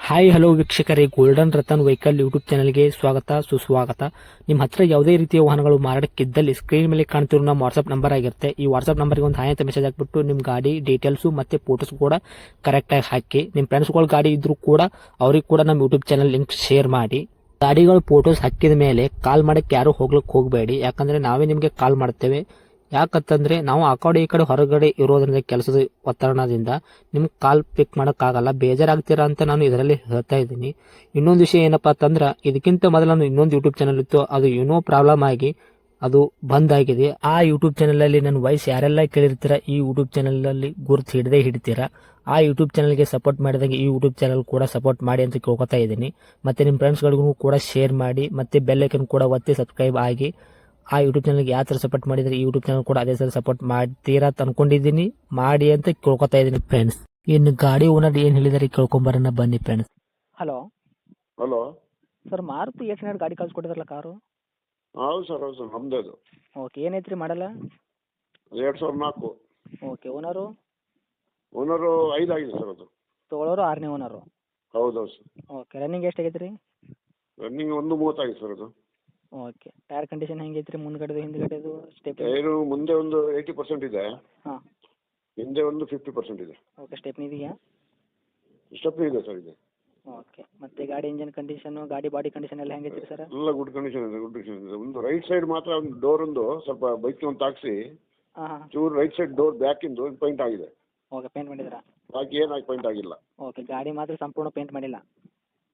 Hi hello ವೀಕ್ಷಕರೇ, golden Ratan vehicle YouTube ಚಾನಲ್ಗೆ ಸ್ವಾಗತ ಸುಸ್ವಾಗತ. ನಿಮ್ಮ ಹತ್ರ ಯಾವುದೇ ರೀತಿಯ ವಾಹನಗಳು ಮಾರಾಟಕ್ಕಿದ್ದಲ್ಲಿ ಸ್ಕ್ರೀನ್ ಮೇಲೆ ಕಾಣ್ತಿರೋ ನಮ್ಮ ವಾಟ್ಸ್ಆಪ್ ನಂಬರ್ ಆಗಿರುತ್ತೆ. ಈ ವಾಟ್ಸ್ಆಪ್ ನಂಬರ್ಗೆ ಒಂದು ಹಾಯ್ ಅಂತ ಮೆಸೇಜ್ ಹಾಕ್ಬಿಟ್ಟು ನಿಮ್ಮ ಗಾಡಿ ಡೀಟೇಲ್ಸು ಮತ್ತೆ ಫೋಟೋಸ್ ಕೂಡ ಕರೆಕ್ಟಾಗಿ ಹಾಕಿ. ನಿಮ್ಮ ಫ್ರೆಂಡ್ಸ್ಗಳ ಗಾಡಿ ಇದ್ರೂ ಕೂಡ ಅವ್ರಿಗೆ ಕೂಡ ನಮ್ಮ ಯೂಟ್ಯೂಬ್ ಚಾನಲ್ ಲಿಂಕ್ ಶೇರ್ ಮಾಡಿ. ಗಾಡಿಗಳು ಫೋಟೋಸ್ ಹಾಕಿದ ಮೇಲೆ ಕಾಲ್ ಮಾಡಕ್ಕೆ ಯಾರು ಹೋಗ್ಲಿಕ್ಕೆ ಹೋಗಬೇಡಿ, ಯಾಕಂದ್ರೆ ನಾವೇ ನಿಮಗೆ ಕಾಲ್ ಮಾಡ್ತೇವೆ. ಯಾಕಂತಂದ್ರೆ ನಾವು ಆ ಕಡೆ ಈ ಕಡೆ ಹೊರಗಡೆ ಇರೋದ್ರಿಂದ ಕೆಲಸದ ಒತ್ತಡದಿಂದ ನಿಮ್ಗೆ ಕಾಲ್ ಪಿಕ್ ಮಾಡೋಕ್ಕಾಗಲ್ಲ, ಬೇಜಾರಾಗ್ತೀರಾ ಅಂತ ನಾನು ಇದರಲ್ಲಿ ಹೇಳ್ತಾ ಇದ್ದೀನಿ. ಇನ್ನೊಂದು ವಿಷಯ ಏನಪ್ಪಾ ಅಂತಂದ್ರೆ, ಇದಕ್ಕಿಂತ ಮೊದಲು ನಾನು ಇನ್ನೊಂದು ಯೂಟ್ಯೂಬ್ ಚಾನಲ್ ಇತ್ತು, ಅದು ಏನೋ ಪ್ರಾಬ್ಲಮ್ ಆಗಿ ಅದು ಬಂದ್ ಆಗಿದೆ. ಆ ಯೂಟ್ಯೂಬ್ ಚಾನಲ್ ಅಲ್ಲಿ ನನ್ನ ವಾಯ್ಸ್ ಯಾರೆಲ್ಲ ಕೇಳಿರ್ತೀರಾ, ಈ ಯೂಟ್ಯೂಬ್ ಚಾನಲ್ ಅಲ್ಲಿ ಗುರುತು ಹಿಡದೇ ಹಿಡಿತೀರಾ. ಆ ಯೂಟ್ಯೂಬ್ ಚಾನಲ್ಗೆ ಸಪೋರ್ಟ್ ಮಾಡಿದಾಗ ಈ ಯೂಟ್ಯೂಬ್ ಚಾನಲ್ ಕೂಡ ಸಪೋರ್ಟ್ ಮಾಡಿ ಅಂತ ಕೇಳ್ಕೊತಾ ಇದ್ದೀನಿ. ಮತ್ತೆ ನಿಮ್ಮ ಫ್ರೆಂಡ್ಸ್ಗಳಿಗೂ ಕೂಡ ಶೇರ್ ಮಾಡಿ, ಮತ್ತೆ ಬೆಲ್ ಐಕನ್ ಕೂಡ ಒತ್ತಿ ಸಬ್ಸ್ಕ್ರೈಬ್ ಆಗಿ. ಆ ಯೂಟ್ಯೂಬ್ ಚಾನಲ್ಗೆ ಯಾವ ಥರ ಸಪೋರ್ಟ್ ಮಾಡಿದ್ರೆ ಈ ಯೂಟ್ಯೂಬ್ ಚಾನಲ್ ಕೂಡ ಅದೇ ಥರ ಸಪೋರ್ಟ್ ಮಾಡ್ತೀರಾ ಅಂತ ಅನ್ಕೊಂಡಿದ್ದೀನಿ. ಮಾಡಿ ಅಂತ ಕೇಳ್ಕೊತಾ ಇದ್ದೀನಿ ಫ್ರೆಂಡ್ಸ್. ಇನ್ನು ಗಾಡಿ ಓನರ್ ಏನು ಹೇಳಿದಾರೆ ಕೇಳ್ಕೊಂಬರೋಣ ಬನ್ನಿ friends. Hello hello. Sir, Maruti 800 ಗಾಡಿ ಕಳ್ಸಿಕೊಟ್ಟಿದ್ರಲ್ಲ ಕಾರು? ಹೌದು ಸರ್, ನಮ್ಮದೇ ಅದು. ಓಕೆ, ಏನೈತ್ರಿ ಮಾಡಲ್ಲ? 2004. Okay, owner? ಓನರು 5 ಆಗಿದೆ ಸರ್ ಅದು. ತೊಗೊಳೋರು 6ನೇ ಓನರು? ಹೌದೌದು ಸರ್. ಓಕೆ, ರನ್ನಿಂಗ್ ಎಷ್ಟಾಗೈತೆ ರೀ? ರನ್ನಿಂಗ್ 130 ಆಗಿದೆ ಸರ್ ಅದು. ಓಕೆ, ಟೈರ್ ಕಂಡೀಷನ್ ಹೆಂಗೈತೆ ರೀ? ಮುಂದ್ಗಡೆದು ಹಿಂದ್ಗಡೆದು ಸ್ಟೆಪ್? ಟೈರು ಮುಂದೆ ಒಂದು 80% ಇದೆ, ಹಾಂ. ಹಿಂದೆ ಒಂದು 50% ಇದೆ. ಓಕೆ, ಸ್ಟೆಪ್ನಿ ಇದೆಯಾ? ಸ್ಟೆಪ್ನಿ ಇದೆ ಸರ್ ಇದೆ. ಓಕೆ, ಮತ್ತೆ ಗಾಡಿ ಇಂಜನ್ ಕಂಡೀಷನು, ಗಾಡಿ ಬಾಡಿ ಕಂಡೀಷನ್ ಎಲ್ಲ ಹೆಂಗೈತೆ ಸರ್? ಎಲ್ಲ ಗುಡ್ ಕಂಡೀಷನ್ ಇದೆ, ಗುಡ್ ಕಂಡೀಷನ್ ಇದೆ. ಒಂದು ರೈಟ್ ಸೈಡ್ ಮಾತ್ರ ಒಂದು ಡೋರ್ ಒಂದು ಸ್ವಲ್ಪ ಬೈಕ್ ಒಂದು ತಾಗಿಸಿ ಹಾಂ ಹಾಂ. ಚೂರು ರೈಟ್ ಸೈಡ್ ಡೋರ್ ಬ್ಯಾಕಿಂದು ಪೈಂಟ್ ಆಗಿದೆ. ಓಕೆ, ಪೇಂಟ್ ಮಾಡಿದ್ರಾ? ಬಾಕಿ ಏನಾಗಿ ಪೈಂಟ್ ಆಗಿಲ್ಲ. ಓಕೆ, ಗಾಡಿ ಮಾತ್ರ ಸಂಪೂರ್ಣ ಪೇಂಟ್ ಮಾಡಿಲ್ಲ?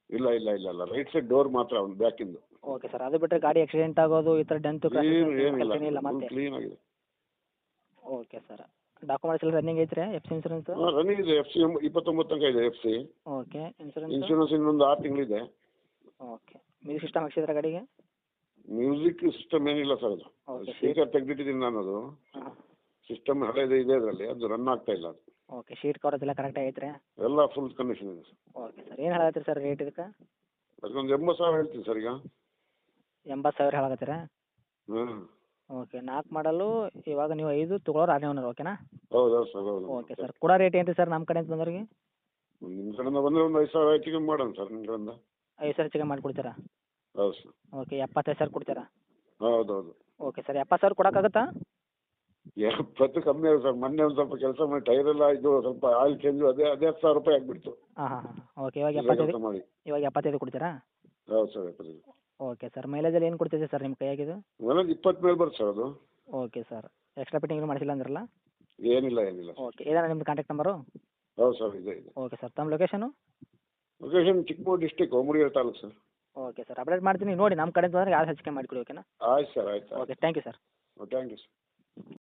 ಇಲ್ಲ ಇಲ್ಲ ಇಲ್ಲ ಇಲ್ಲ, ರೈಟ್ ಸೈಡ್ ಡೋರ್ ಮಾತ್ರ ಒಂದು ಬ್ಯಾಕಿಂದು. ಓಕೆ ಸರ್, ಅದು ಬಿಟ್ಟರೆ ಗಾಡಿ ಆಕ್ಸಿಡೆಂಟ್ ಆಗೋದು ಈ ಥರ ಡೆಂತು ಏನಿಲ್ಲ, ಇಲ್ಲ ಮತ್ತೆ? ಕ್ಲೀನ್ ಆಗಿದೆ. ಓಕೆ ಸರ್, ಡಾಕ್ಯುಮೆಂಟ್ಸ್ ಎಲ್ಲ ರನ್ನಿಂಗ್ ಐತ್ರಿ? F C insurance? ರನ್ನಿಂಗ್ ಇದೆ. FC 29 ತನಕ ಇದೆ FC. Okay, insurance? ಇನ್ಶೂರೆನ್ಸ್ ಇನ್ನೊಂದು 6 ತಿಂಗಳಿದೆ. ಓಕೆ, ಮ್ಯೂಸಿಕ್ ಸಿಸ್ಟಮ್ ಹಾಕ್ಸಿದ್ರೆ ಗಾಡಿಗೆ? ಮ್ಯೂಸಿಕ್ ಸಿಸ್ಟಮ್ ಏನಿಲ್ಲ ಸರ್, ಅದು ಓಕೆ. ಸ್ಪೀಕರ್ ತೆಗೆದಿಟ್ಟಿದ್ದೀನಿ ನಾನು. ಅದು ಹಾಂ. ಸಿಸ್ಟಮ್ ಹಳೆಯದು ಇದೆ ಅದರಲ್ಲಿ, ಅದು ರನ್ ಆಗ್ತಾ ಇಲ್ಲ. ಅದು ಓಕೆ, ಶೀಟ್ ಕವರ್ ಎಲ್ಲ ಕರೆಕ್ಟ್ ಐತ್ರಿ? ಎಲ್ಲ ಫುಲ್ ಕಂಡೀಷನ್ ಇದೆ ಸರ್. ಓಕೆ ಸರ್, ಏನು ಹೇಳತ್ತೀರಿ ಸರ್ ರೇಟ್ ಇದಕ್ಕೆ? ಅದಕ್ಕೊಂದು 80,000 ಹೇಳ್ತೀನಿ ಸರ್ ಈಗ. 80,000 ಹೇಳಕತ್ತೀರಾ? ಹ್ಞೂ. ಓಕೆ, 4 ಮಾಡಲು ಇವಾಗ ನೀವು 5 ತೊಗೊಳೋರು 6ನೇ ಓನರ್, ಓಕೆನಾ? ಹೌದು ಸರ್, ಹೌದು. ಓಕೆ ಸರ್, ಕೊಡೋ ರೇಟ್ ಏನು ರೀ ಸರ್ ನಮ್ಮ ಕಡೆಯಿಂದ ಬಂದವ್ರಿಗೆ? ನಿಮ್ಮ ಕಡೆಯಿಂದ ಬಂದರೆ ಒಂದು 5,000 ಹೆಚ್ಚಿಗೆ ಮಾಡೋಣ ಸರ್, ನಿಮ್ಮ ಕಡೆಯಿಂದ. 5,000 ಹೆಚ್ಚಿಗೆ ಮಾಡಿಕೊಡ್ತೀರಾ? ಹೌದು ಸರ್. ಓಕೆ, 75,000 ಕೊಡ್ತೀರಾ? ಹೌದು ಹೌದು. Okay sir, 70,000 ಕೊಡೋಕ್ಕಾಗತ್ತಾ? 70 ಕಮ್ಮಿ ಆಗುತ್ತೆ ಸರ್. ಮೊನ್ನೆ ಒಂದು ಸ್ವಲ್ಪ ಕೆಲಸ ಮಾಡಿ ಟೈರೆಲ್ಲ ಇದು ಸ್ವಲ್ಪ ಆಯಿಲ್ ಚೇಂಜು, ಅದೇ 10,000 ರೂಪಾಯಿ ಆಗಿಬಿಡ್ತು. ಹಾಂ ಹಾಂ ಹಾಂ. ಓಕೆ, ಇವಾಗ ಎಲ್ಲ 75 ಕೆಲಸ ಮಾಡಿ. ಇವಾಗ 75 ಕೊಡ್ತೀರಾ? ಹೌದು ಸರ್, 75. ಓಕೆ ಸರ್, ಮೈಲೇಜಲ್ಲಿ ಏನು ಕೊಡ್ತಿದೆ ಸರ್ ನಿಮ್ಮ ಕೈಯಾಗಿದು? ಒಂದೊಂದು 20 ಮೇಲೆ ಬರುತ್ತೆ ಸರ್ ಅದು. ಓಕೆ ಸರ್, ಎಕ್ಸ್ಟ್ರಾ ಫಿಟ್ಟಿಂಗ್ ಏನು ಮಾಡಿಸಿಲ್ಲ ಅಂದ್ರಲ್ಲ? ಏನಿಲ್ಲ ಏನಿಲ್ಲ. ಓಕೆ, ಇದೇನಾ ನಿಮ್ಮದು ಕಾಂಟ್ಯಾಕ್ಟ್ ನಂಬರು? ಹೌದು ಸರ್, ಇದೆ ಇದೆ. ಓಕೆ ಸರ್, ತಮ್ಮ location? Location Chikkamagaluru district, Mudigere taluk sir. Okay sir, update ಮಾಡ್ತೀನಿ ನೋಡಿ, ನಮ್ಮ ಕಡೆಯಿಂದ ಬಂದರೆ ಯಾರು ಹೆಚ್ಚಿಗೆ ಮಾಡಿಕೊಡಿ, ಓಕೆನಾ? ಆಯ್ತು ಸರ್, ಆಯ್ತು. Okay, thank you sir. Thank you sir.